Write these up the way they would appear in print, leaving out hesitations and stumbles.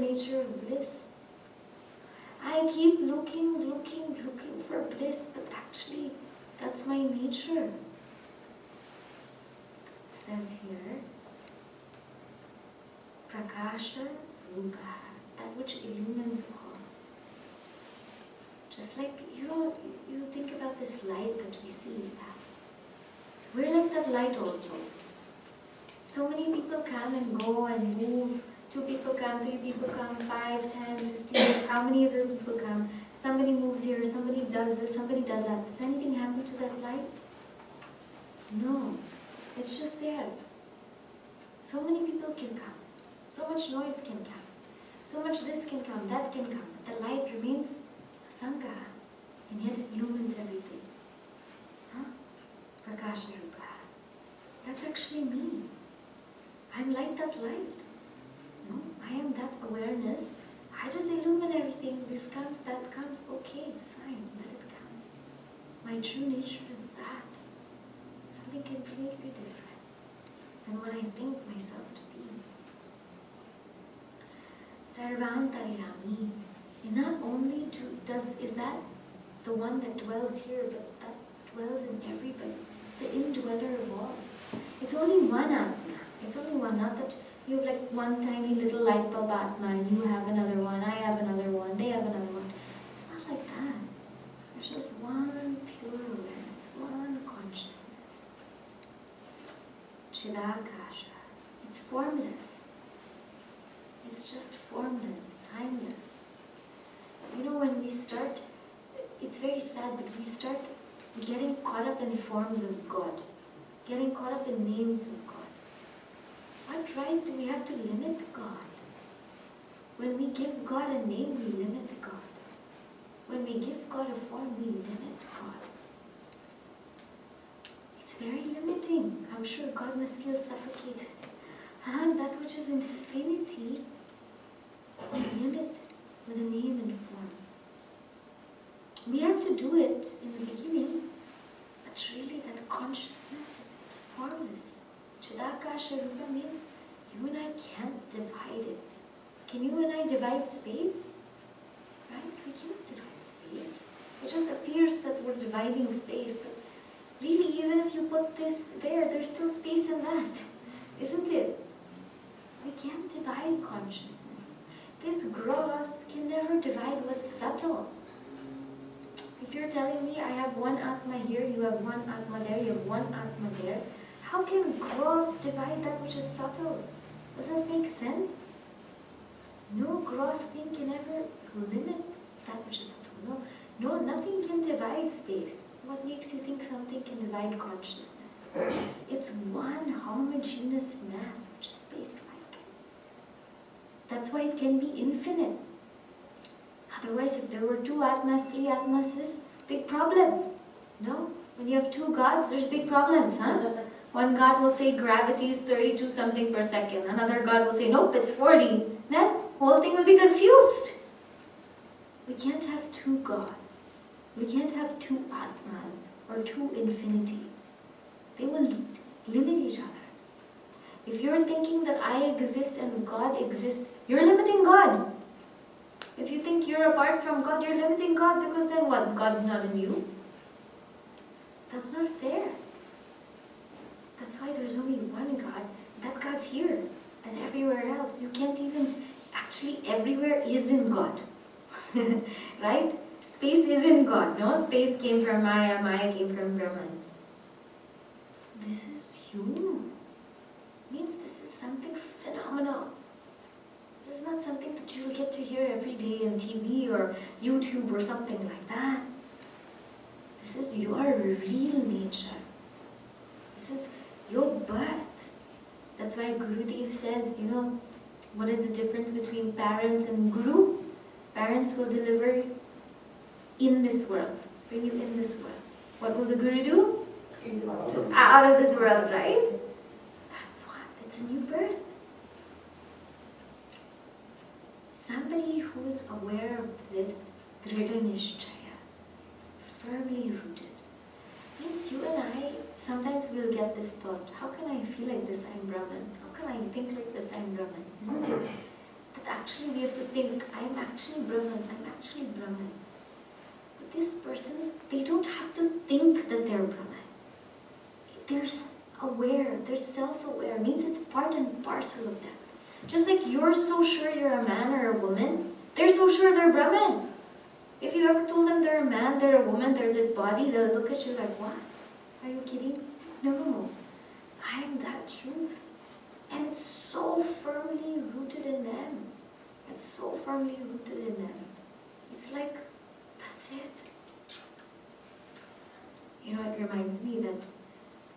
nature of bliss. I keep looking for bliss, but actually that's my nature. It says here, Prakasha Rupa, that which illumines all. Just like, you think about this light that we see. We're like that light also. So many people come and go and move. 2 people come, 3 people come, 5, 10, 15, how many ever people come. Somebody moves here, somebody does this, somebody does that. Does anything happen to that light? No. It's just there. So many people can come. So much noise can come. So much this can come, that can come. But the light remains asanga. And yet it illumines everything. Huh? Prakasha Rupa. That's actually me. I'm like that light. No, I am that awareness. I just illumine everything. This comes, that comes. Okay, fine, let it come. My true nature is that. Something completely different than what I think myself to be. Sarvantaryami. And not only is that the one that dwells here, but that dwells in everybody. It's the indweller of all. It's only one Atma. It's only one, not that you have like one tiny little light bulb Atma and you have another one, I have another one, they have another one. It's not like that. There's just one pure awareness, one consciousness. Chidakasha. It's formless. It's just formless, timeless. You know, when we start, it's very sad, but we start getting caught up in forms of God, getting caught up in names of God. What right do we have to limit God? When we give God a name, we limit God. When we give God a form, we limit God. It's very limiting. I'm sure God must feel suffocated. That which is infinity, we limit with a name and form. We have to do it in the beginning, but really that consciousness, it's formless. Chidakasha Rupa means you and I can't divide it. Can you and I divide space? Right? We can't divide space. It just appears that we're dividing space, but really even if you put this there, there's still space in that. Isn't it? We can't divide consciousness. This gross can never divide what's subtle. If you're telling me I have one Atma here, you have one Atma there, you have one Atma there, how can gross divide that which is subtle? Does that make sense? No gross thing can ever limit that which is subtle. No, nothing can divide space. What makes you think something can divide consciousness? It's one homogeneous mass which is space-like. That's why it can be infinite. Otherwise, if there were 2 Atmas, 3 Atmas, is big problem. No? When you have 2 gods, there's big problems, huh? One God will say gravity is 32 something per second. Another God will say, nope, it's 40. Then whole thing will be confused. We can't have 2 gods. We can't have 2 Atmas or 2 infinities. They will limit each other. If you're thinking that I exist and God exists, you're limiting God. If you think you're apart from God, you're limiting God, because then what? God's not in you. That's not fair. That's why there's only one God. That God's here and everywhere else. You can't even, actually everywhere is in God. Right? Space is in God. No, space came from Maya, Maya came from Brahman. This is you. Means this is something phenomenal. This is not something that you'll get to hear every day on TV or YouTube or something like that. This is your real nature. This is your birth. That's why Gurudev says, you know, what is the difference between parents and Guru? Parents will deliver in this world, bring you in this world. What will the Guru do? Out of this world, right? That's what, it's a new birth. Somebody who is aware of this, Dhrida Nishchaya, firmly rooted, means you and I, sometimes we'll get this thought, how can I feel like this, I'm Brahman? How can I think like this, I'm Brahman? Isn't it? But actually we have to think, I'm actually Brahman, I'm actually Brahman. But this person, they don't have to think that they're Brahman. They're aware, they're self-aware, means it's part and parcel of them. Just like you're so sure you're a man or a woman, they're so sure they're Brahman. If you ever told them they're a man, they're a woman, they're this body, they'll look at you like, what? Are you kidding? No, I am that truth. And it's so firmly rooted in them. It's so firmly rooted in them. It's like, that's it. You know, it reminds me that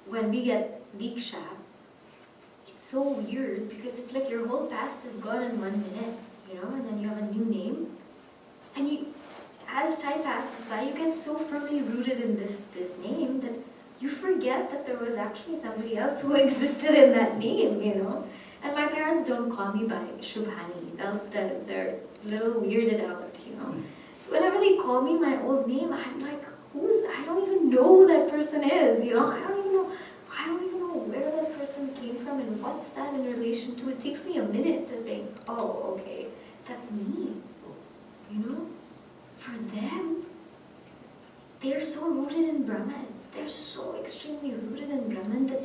when we get Diksha, it's so weird because it's like your whole past is gone in 1 minute, you know, and then you have a new name. And you, as time passes by, you get so firmly rooted in this name that you forget that there was actually somebody else who existed in that name, you know. And my parents don't call me by Shubhani, they're a little weirded out, you know. So whenever they call me my old name, I'm like, I don't even know who that person is, you know. I don't even know where that person came from and what's that in relation to. It takes me a minute to think, oh, okay, that's me, you know. For them, they're so rooted in Brahman. They're so extremely rooted in Brahman that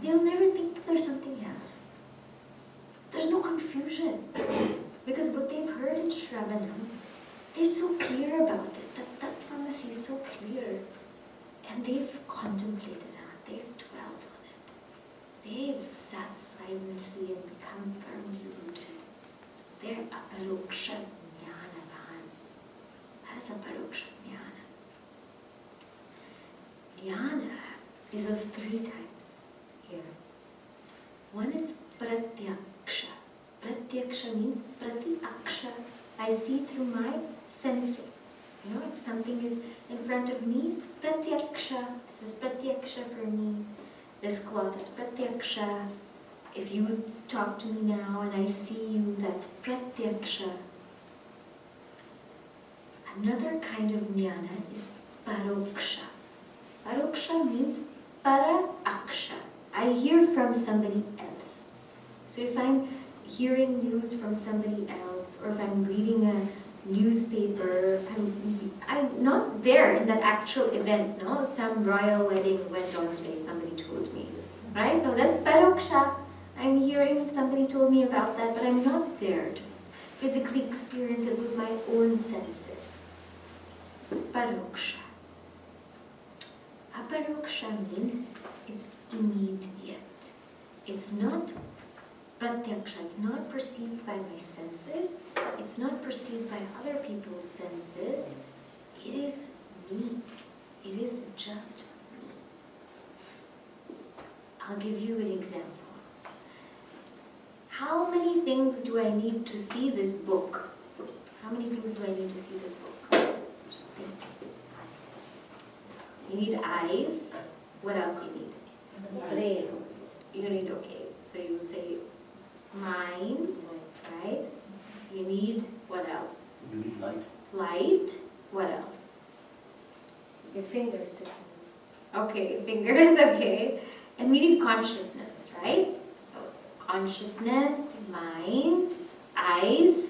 they'll never think that there's something else. There's no confusion. Because what they've heard in Shravanam, they're so clear about it. That pharmacy is so clear. And they've contemplated on it. They've dwelt on it. They've sat silently and become firmly rooted. They're aparoksha jnana bhan. That is aparoksha jnana. Jnana is of 3 types here. One is pratyaksha. Pratyaksha means prati-aksha. I see through my senses. You know, if something is in front of me, it's pratyaksha. This is pratyaksha for me. This cloth is pratyaksha. If you talk to me now and I see you, that's pratyaksha. Another kind of jnana is paroksha. Paroksha means para-aksha. I hear from somebody else. So if I'm hearing news from somebody else, or if I'm reading a newspaper, I'm not there in that actual event, no? Some royal wedding went on today, somebody told me, right? So that's paroksha. I'm hearing somebody told me about that, but I'm not there to physically experience it with my own senses. It's paroksha. Aparoksha means it's immediate. It's not pratyaksha. It's not perceived by my senses. It's not perceived by other people's senses. It is me. It is just me. I'll give you an example. How many things do I need to see this book? How many things do I need to see this book? Just think. You need eyes. What else do you need? Brain. You need, okay, so you would say mind, right? You need what else? You need light. Light. What else? Your fingers. Okay, fingers, okay. And we need consciousness, right? So it's consciousness, mind, eyes,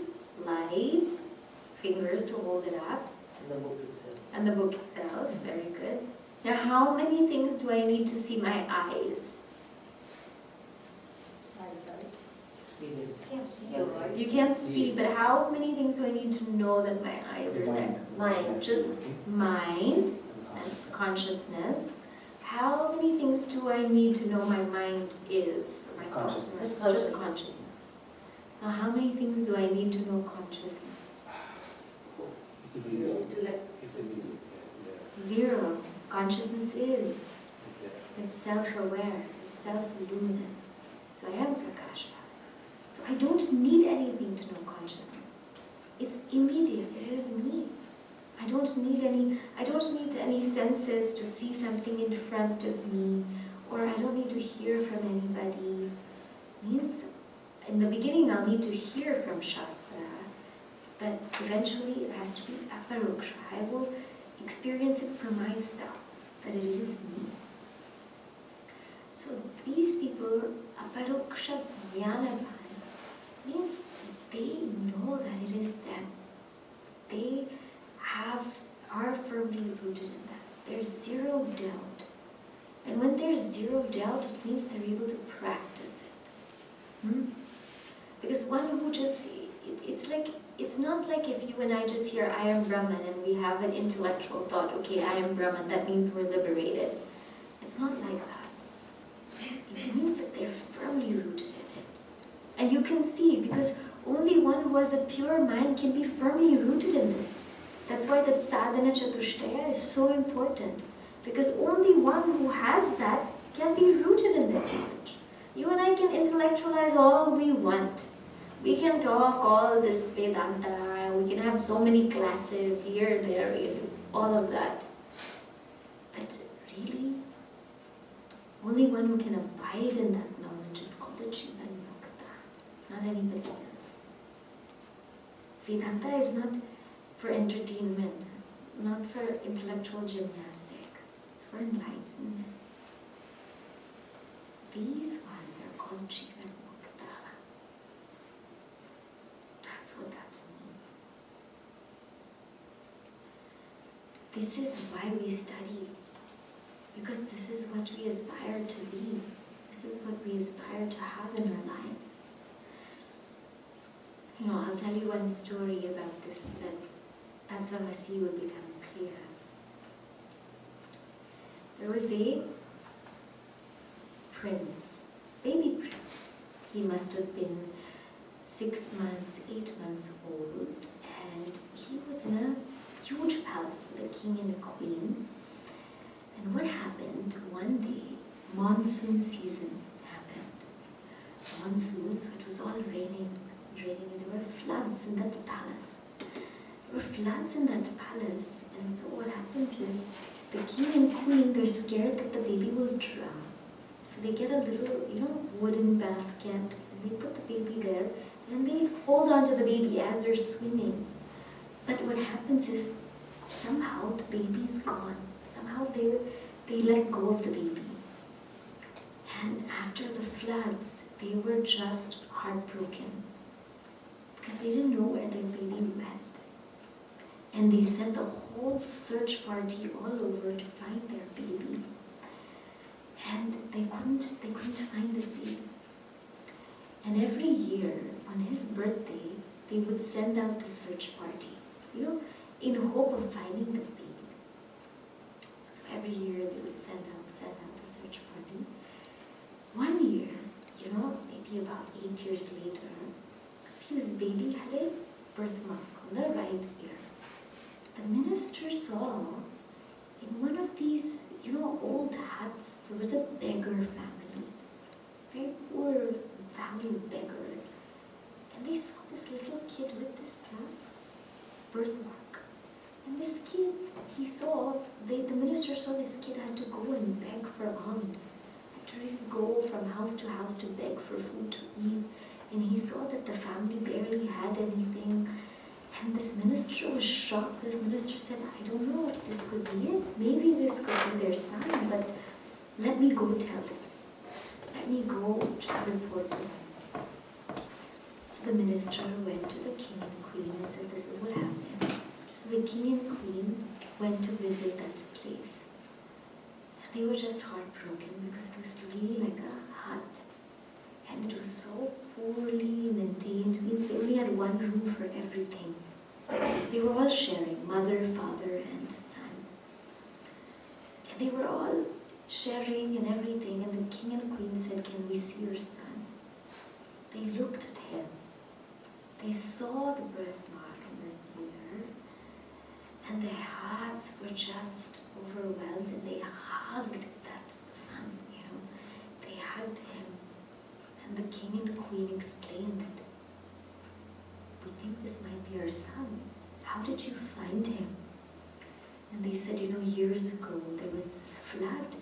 light, fingers to hold it up. And the book itself. And the book itself, very good. Now how many things do I need to see my eyes? Experience. You can't see your eyes. You can't see, but how many things do I need to know that my eyes are there? Mind. Just mind and consciousness. How many things do I need to know my mind is? Or my Consciousness. Just consciousness. Now how many things do I need to know consciousness? It's a video. It's a video. 0. Consciousness is. It's self-aware. It's self-luminous. So I am Prakasha. So I don't need anything to know consciousness. It's immediate. It is me. I don't need any senses to see something in front of me, or I don't need to hear from anybody. Means in the beginning I'll need to hear from Shastra, but eventually it has to be aparoksha. I will experience it for myself, that it is me. So these people, aparoksha jnana bhan, means they know that it is them. They are firmly rooted in that. There's zero doubt. And when there's zero doubt, it means they're able to practice it. Because one who just, it's not like if you and I just hear I am Brahman and we have an intellectual thought, okay, I am Brahman, that means we're liberated. It's not like that. It means that they're firmly rooted in it. And you can see, because only one who has a pure mind can be firmly rooted in this. That's why that sadhana chatushtaya is so important. Because only one who has that can be rooted in this knowledge. You and I can intellectualize all we want. We can talk all this Vedanta, we can have so many classes here, there, all of that. But really, only one who can abide in that knowledge is called the Jivan Mukta, not anybody else. Vedanta is not for entertainment, not for intellectual gymnastics. It's for enlightenment. These ones are called Jivan Mukta. That's what that means. This is why we study. Because this is what we aspire to be. This is what we aspire to have in our lives. I'll tell you one story about this, so that Tattvamasi will become clear. There was a prince, baby prince. He must have been 6 months, 8 months old, and he was in a huge palace with a king and a queen. And what happened, one day, monsoon season happened. Monsoon, so it was all raining, and there were floods in that palace. There were floods in that palace, and so what happens is, the king and queen, they're scared that the baby will drown. So they get a little, wooden basket, and they put the baby there, and they hold on to the baby as they're swimming. But what happens is, somehow the baby's gone. Somehow they let go of the baby. And after the floods, they were just heartbroken because they didn't know where their baby went. And they sent a whole search party all over to find their baby. And they couldn't find this baby. And every year, on his birthday, they would send out the search party, in hope of finding the baby. So every year they would send out the search party. One year, maybe about 8 years later, his baby had a birthmark on the right ear. The minister saw in one of these, old huts, there was a beggar family, very poor family of beggars. And they saw this little kid with this birthmark. And this kid, the minister saw this kid had to go and beg for alms. Had to really go from house to beg for food to eat. And he saw that the family barely had anything. And this minister was shocked. This minister said, I don't know if this could be it. Maybe this could be their son, but let me go tell them. Let me go just report to them. So the minister went to the king and queen and said, this is what happened. So the king and queen went to visit that place. And they were just heartbroken because it was really like a hut. And it was so poorly maintained. It means they only had one room for everything. Because they were all sharing, mother, father, and son. And they were all sharing and everything. And the king and queen said, can we see your son? They looked at him. They saw the birthmark in the ear. And their hearts were just overwhelmed. And they hugged that son, They hugged him. And the king and queen explained that we think this might be our son. How did you find him? And they said, years ago there was this flood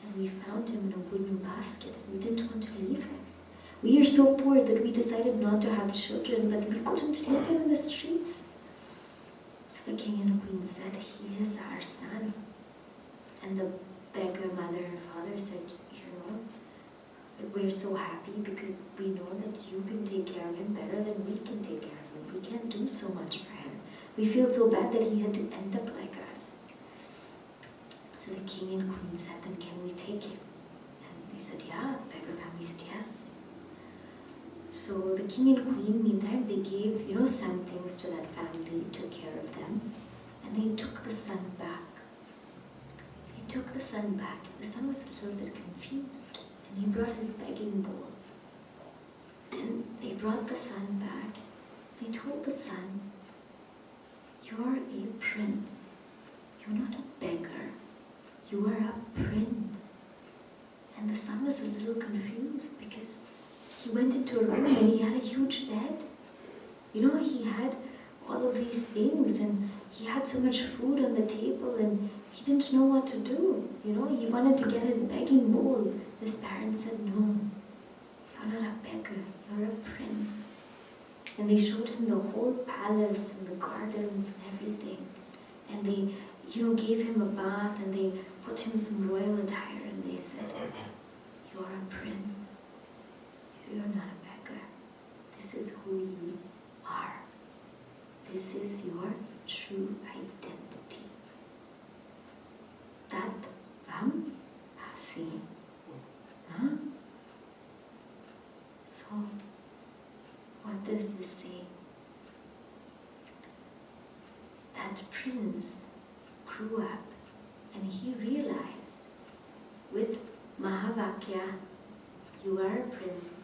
and we found him in a wooden basket and we didn't want to leave him. We are so poor that we decided not to have children, but we couldn't leave him in the streets. So the king and queen said, he is our son. And the beggar mother and father said, we're so happy because we know that you can take care of him better than we can take care of him. We can't do so much for him. We feel so bad that he had to end up like us. So the king and queen said, then can we take him? And they said, yeah. The beggar family said, yes. So the king and queen, meantime, they gave, son things to that family, took care of them, and they took the son back. They took the son back. The son was a little bit confused, and he brought his begging bowl. And they brought the son back. They told the son, you're a prince. You're not a beggar. You are a prince. And the son was a little confused because he went into a room and he had a huge bed. He had all of these things and he had so much food on the table and he didn't know what to do. He wanted to get his begging bowl. His parents said, no, you're not a beggar, you're a prince. And they showed him the whole palace and the gardens and everything. And they, gave him a bath and they put him some royal attire and they said, you're a prince. You're not a beggar. This is who you are. This is your true identity. Tatvam asi. Huh? So, what does this say? That prince grew up and he realized with Mahavakya, you are a prince,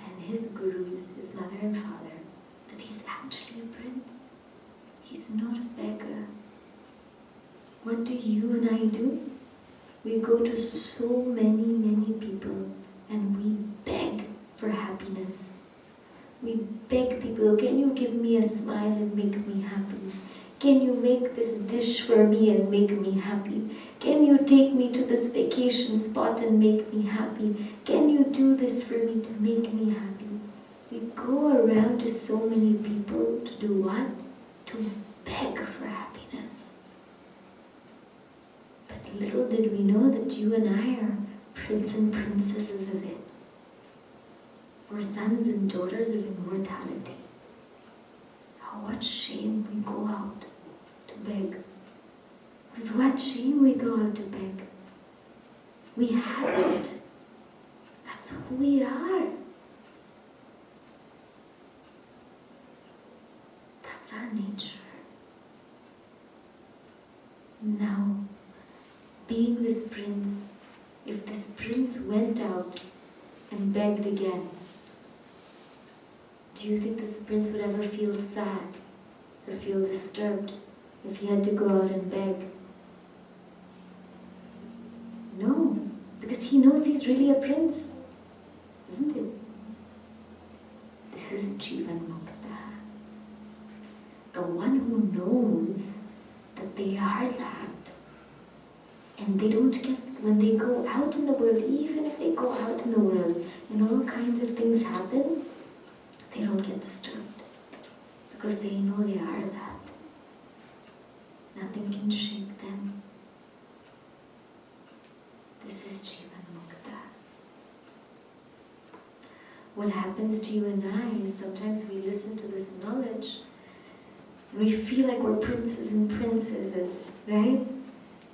and his gurus, his mother and father, that he's actually a prince. He's not a beggar. What do you and I do? We go to so many people and we beg for happiness. We beg people, can you give me a smile and make me happy? Can you make this dish for me and make me happy? Can you take me to this vacation spot and make me happy? Can you do this for me to make me happy? We go around to so many people to do what? To beg for happiness. But little did we know that you and I are prince and princesses of it. We're sons and daughters of immortality. How what shame we go out to beg. With what shame we go out to beg. We have it. That's who we are. That's our nature. Now, being this prince, if this prince went out and begged again, do you think this prince would ever feel sad or feel disturbed if he had to go out and beg? No, because he knows he's really a prince, isn't it? This is Jivan Mukta. The one who knows that they are that. And they don't get, when they go out in the world, even if they go out in the world and all kinds of things happen, they don't get disturbed. Because they know they are that. Nothing can shake them. This is Jivan Mukta. What happens to you and I is sometimes we listen to this knowledge and we feel like we're princes and princesses, right?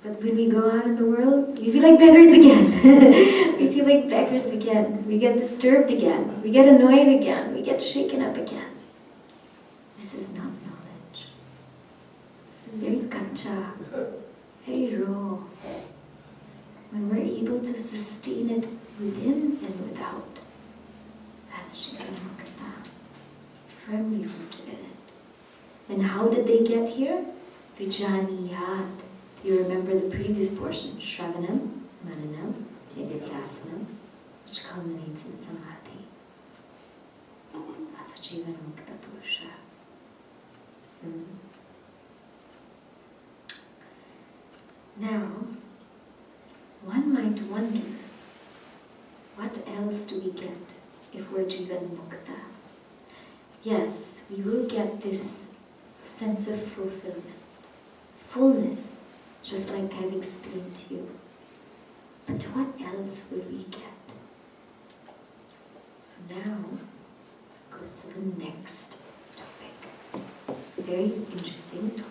But when we go out in the world, we feel like beggars again. We feel like beggars again. We get disturbed again. We get annoyed again. We get shaken up again. This is not knowledge. This is very kacha, very raw. When we're able to sustain it within and without, that's Jivan Mukta, firmly rooted in it. And how did they get here? Vijaniyat. You remember the previous portion, Shravanam, Mananam, Nididhyasanam, which culminates in Samadhi. That's a Jivan Mukta Purusha. Now, one might wonder, what else do we get if we're Jivan Mukta? Yes, we will get this sense of fulfillment, fullness, just like I've explained to you. But what else will we get? Now goes to the next topic. Very interesting topic.